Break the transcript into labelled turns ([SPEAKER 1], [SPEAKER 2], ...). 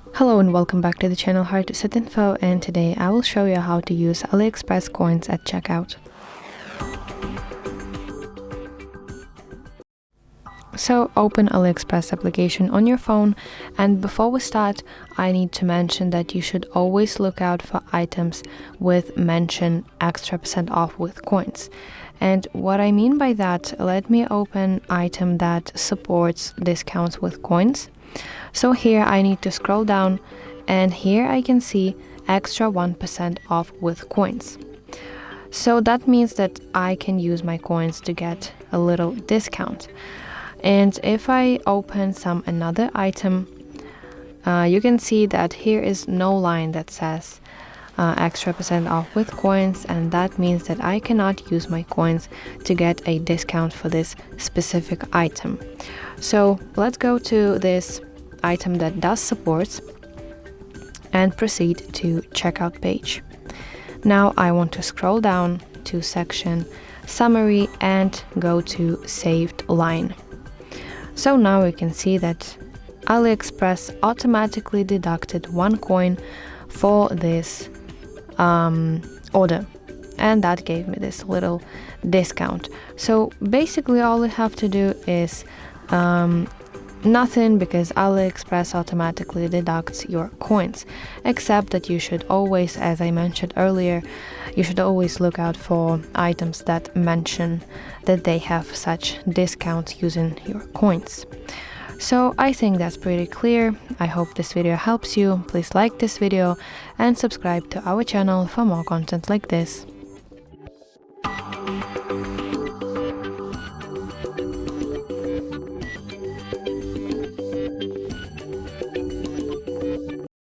[SPEAKER 1] Hello and welcome back to the channel HardReset.Info, and today I will show you how to use AliExpress coins at checkout. So open AliExpress application on your phone, and before we start I need to mention that you should always look out for items with mention extra % off with coins. And what I mean by that, let me open item that supports discounts with coins. So here I need to scroll down, and here I can see extra 1% off with coins. So that means that I can use my coins to get a little discount. And if I open some another item, you can see that here is no line that says extra % off with coins, and that means that I cannot use my coins to get a discount for this specific item. So let's go to this item that does support and proceed to checkout page. Now I want to scroll down to section summary and go to saved line. So now we can see that AliExpress automatically deducted 1 coin for this order, and that gave me this little discount. So basically all we have to do is nothing, because AliExpress automatically deducts your coins, except that you should always, as I mentioned earlier, you should always look out for items that mention that they have such discounts using your coins. So I think that's pretty clear. I hope this video helps you. Please like this video and subscribe to our channel for more content like this.